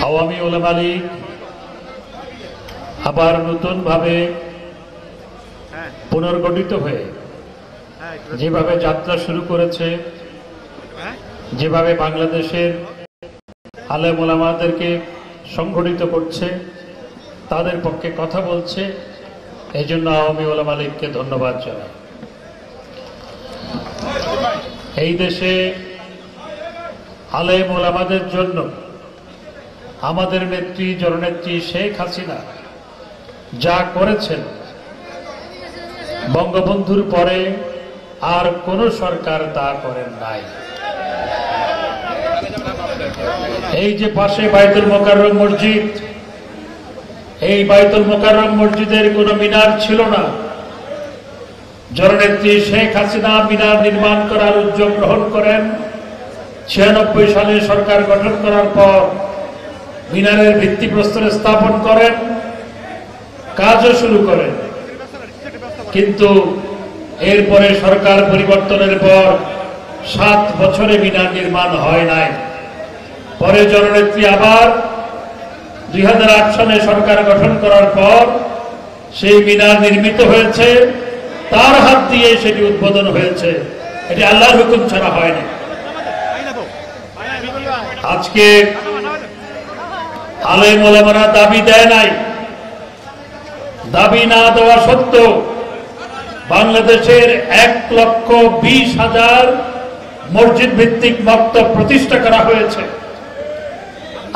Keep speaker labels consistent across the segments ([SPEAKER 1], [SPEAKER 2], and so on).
[SPEAKER 1] আওয়ামী উলামা লীগ আবার নতুন ভাবে পুনর্গঠিত হয়ে যেভাবে যাত্রা শুরু করেছে, যেভাবে বাংলাদেশের আলেম ওলামাদেরকে সংগঠিত করছে, তাদের পক্ষে কথা বলছে, এই জন্য আওয়ামী উলামা লীগকে ধন্যবাদ জানাই। এই দেশে আলেম ওলামাদের জন্য আমাদের নেত্রী জননেত্রী শেখ হাসিনা যা করেছেন, বঙ্গবন্ধুর পরে আর কোন সরকার তা করেন নাই। এই যে পাশে বাইতুল মোকাররম মসজিদ, এই বাইতুল মোকাররম মসজিদের কোনো মিনার ছিল না। জননেত্রী শেখ হাসিনা মিনার নির্মাণ করার উদ্যোগ গ্রহণ করেন। 96 সালে সরকার গঠন করার পর মিনারের ভিত্তিপ্রস্তর স্থাপন করেন, কাজও শুরু করেন। কিন্তু এরপরে সরকার পরিবর্তনের পর 7 বছরে মিনার নির্মাণ হয় নাই। পরে জননেত্রী আবার 2008 সালে সরকার গঠন করার পর সেই মিনার নির্মিত হয়েছে, তার হাত দিয়ে সেটি উদ্বোধন হয়েছে। এটি আল্লাহর হুকুম ছাড়া হয়নি। আজকে আলেম ওলামারা দাবি দেয় নাই, দাবি না দেওয়া সত্ত্বেও বাংলাদেশের 1,20,000 মসজিদ ভিত্তিক মক্তব প্রতিষ্ঠা করা হয়েছে।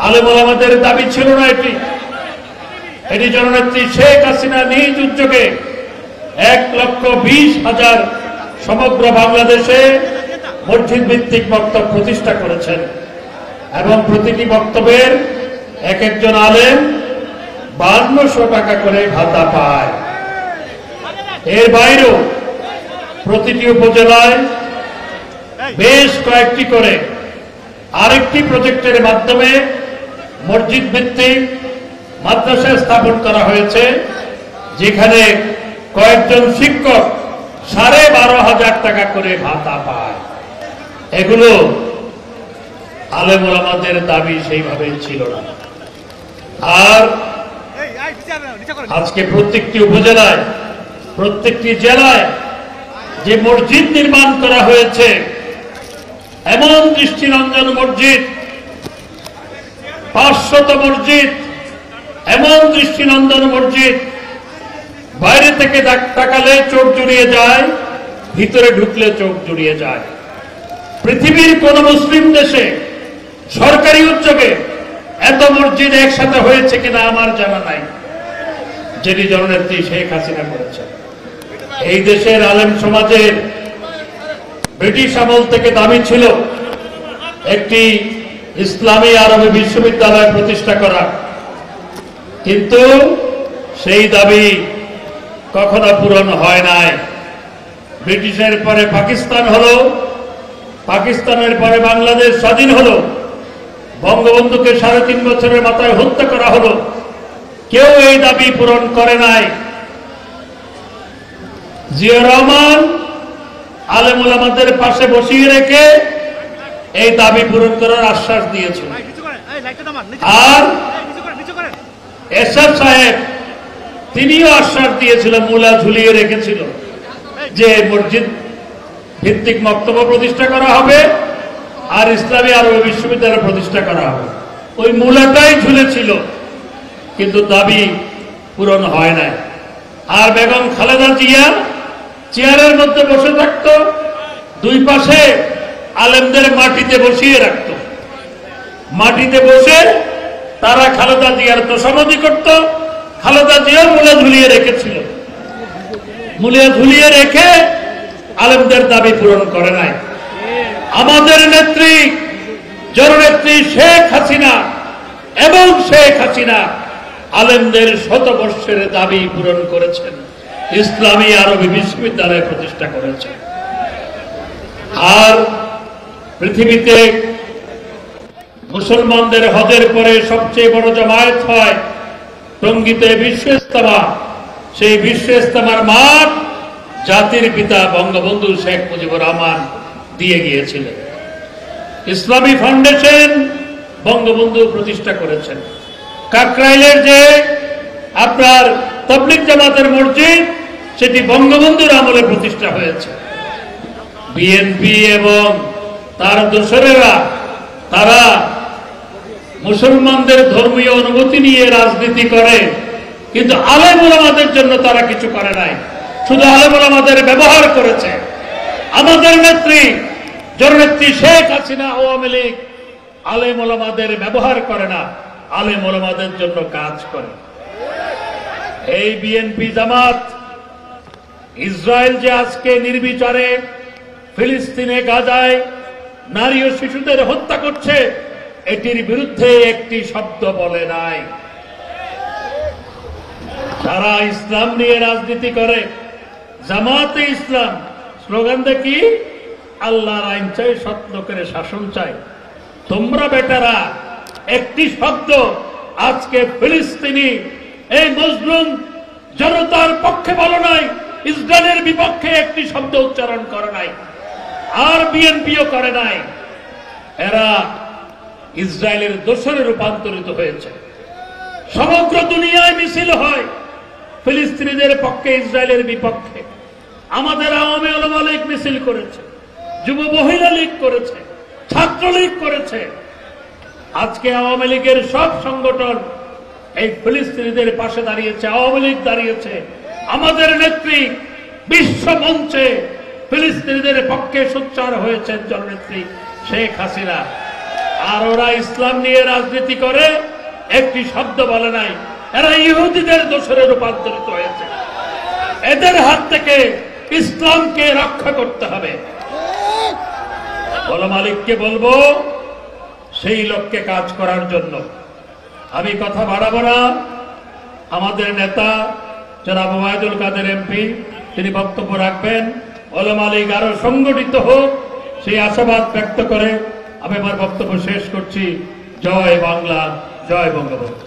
[SPEAKER 1] আলেম ওলামাদের দাবি ছিল না এটি জননেত্রী শেখ হাসিনা নিজ উদ্যোগে 1,20,000 সমগ্র বাংলাদেশে মসজিদ ভিত্তিক মক্তব প্রতিষ্ঠা করেছেন এবং প্রতিটি মক্তবের এক একজন আলেম 5200 টাকা করে ভাতা পায়। এর বাইরেও প্রতিটি উপজেলায় বেশ কয়েকটি করে আরেকটি প্রজেক্টের মাধ্যমে মসজিদ ভিত্তিক মাদ্রাসা স্থাপন করা হয়েছে, যেখানে কয়েকজন শিক্ষক 12,500 টাকা করে ভাতা পায়। এগুলো আলেম ওলামাদের দাবি সেইভাবে ছিল না। আর আজকে প্রত্যেকটি উপজেলায়, প্রত্যেকটি জেলায় যে মসজিদ নির্মাণ করা হয়েছে, এমন দৃষ্টিনন্দন মসজিদ, 500 মসজিদ, এমন দৃষ্টিনন্দন মসজিদ, বাইরে থেকে তাকালে চোখ জুড়িয়ে যায়, ভিতরে ঢুকলে চোখ জুড়িয়ে যায়। পৃথিবীর কোন মুসলিম দেশে সরকারি উদ্যোগে এত মসজিদ একসাথে হয়েছে কিনা আমার জানা নাই, যেটি জননেত্রী শেখ হাসিনা করেছেন। এই দেশের আলেম সমাজের ব্রিটিশ আমল থেকে দাবি ছিল একটি ইসলামী আরবি বিশ্ববিদ্যালয় প্রতিষ্ঠা করা, কিন্তু সেই দাবি কখনো পূরণ হয় নাই। ব্রিটিশের পরে পাকিস্তান হলো, পাকিস্তানের পরে বাংলাদেশ স্বাধীন হলো, বঙ্গবন্ধুকে 3.5 বছরের মাথায় হত্যা করা হলো, কেউ এই দাবি পূরণ করে নাই। জিয়া রহমান আলেম ওলামাদের পাশে বসিয়ে রেখে এই দাবি পূরণ করার আশ্বাস দিয়েছিল। আর এরশাদ সাহেব তিনিও আশ্বাস দিয়েছিল, মূলা ঝুলিয়ে রেখেছিল যে মসজিদ ভিত্তিক মক্তব্য প্রতিষ্ঠা করা হবে আর ইসলামী আরবি বিশ্ববিদ্যালয় প্রতিষ্ঠা করা হবে। ওই মূলাটাই ঝুলেছিল, কিন্তু দাবি পূরণ হয় নাই। আর বেগম খালেদা জিয়া চেয়ারের মধ্যে বসে থাকতো, দুই পাশে আলেমদের মাটিতে বসিয়ে রাখত। মাটিতে বসে তারা খালেদা জিয়ার তোষামোদী করত। খালেদা জিয়া মূলা ঝুলিয়ে রেখেছিল, মূলা ঝুলিয়ে রেখে আলেমদের দাবি পূরণ করে নাই। আমাদের নেত্রী জননেত্রী শেখ হাসিনা এবং শেখ হাসিনা আলেমদের 100 বর্ষের দাবি পূরণ করেছেন, ইসলামী আরবি বিশ্ববিদ্যালয় প্রতিষ্ঠা করেছেন। আর পৃথিবীতে মুসলমানদের হজের পরে সবচেয়ে বড় জমায়েত হয় টঙ্গীতে বিশ্ব ইজতেমা। সেই বিশ্ব ইজতেমার মাঠ জাতির পিতা বঙ্গবন্ধু শেখ মুজিবুর রহমান দিয়ে গিয়েছিলেন। ইসলামী ফাউন্ডেশন বঙ্গবন্ধু প্রতিষ্ঠা করেছেন। কাকরাইলের যে আপনার তাবলিগ জামাতের মসজিদ, সেটি বঙ্গবন্ধুর আমলে প্রতিষ্ঠা হয়েছে। বিএনপি এবং তার দোসরেরা তারা মুসলমানদের ধর্মীয় অনুভূতি নিয়ে রাজনীতি করে, কিন্তু আলেম ওলামাদের জন্য তারা কিছু করে নাই, শুধু আলেম ওলামাদের ব্যবহার করেছে। আমাদের নেত্রী জননেত্রী শেখ হাসিনা আওয়ামী লীগ আলেম ওলামাদের ব্যবহার করে না, আলেম ওলামাদের জন্য কাজ করে। এই বিএনপি জামাত ইসরায়েল যে আজকে নির্বিচারে ফিলিস্তিনে গাজায় নারী ও শিশুদের হত্যা করছে, এটির বিরুদ্ধে একটি শব্দ বলে নাই। তারা ইসলাম নিয়ে রাজনীতি করে, জামাতে ইসলাম স্লোগান দেখি আল্লাহর আইন চাই, সৎ লোকের শাসন চাই। তোমরা বেটারা একটি শব্দ আজকে ফিলিস্তিনি এই মজলুম জনতার পক্ষে বলো নাই, ইসরায়েলের বিপক্ষে একটি শব্দ উচ্চারণ করে নাই, আর বিএনপিও করে নাই। এরা ইসরায়েলের দোসরে রূপান্তরিত হয়েছে। সমগ্র দুনিয়ায় মিছিল হয় ফিলিস্তিনিদের পক্ষে, ইসরায়েলের বিপক্ষে। আমাদের আওয়ামী ওলামা লীগ মিছিল করেছে, যুব মহিলা লীগ করেছে, ছাত্রলীগ করেছে। আজকে আওয়ামী লীগের সব সংগঠন এই ফিলিস্তিনিদের পাশে দাঁড়িয়েছে, আওয়ামী লীগ দাঁড়িয়েছে। আমাদের নেত্রী বিশ্ব মঞ্চে ফিলিস্তিনিদের পক্ষে সোচ্চার হয়েছেন জননেত্রী শেখ হাসিনা। আর ওরা ইসলাম নিয়ে রাজনীতি করে, একটি শব্দ বলে নাই। এরা ইহুদিদের দোসরে রূপান্তরিত হয়েছে। এদের হাত থেকে ইসলামকে রক্ষা করতে হবে। ওলামা লীগকে বলবো সেই লক্ষ্যে কাজ করার জন্য। আমি কথা বাড়াবো না। আমাদের নেতা জনাব ওবায়দুল কাদের এমপি তিনি বক্তব্য রাখবেন। ওলামা লীগ আরো সংগঠিত হোক সেই আশাবাদ ব্যক্ত করে আমি আমার বক্তব্য শেষ করছি। জয় বাংলা, জয় বঙ্গবন্ধু।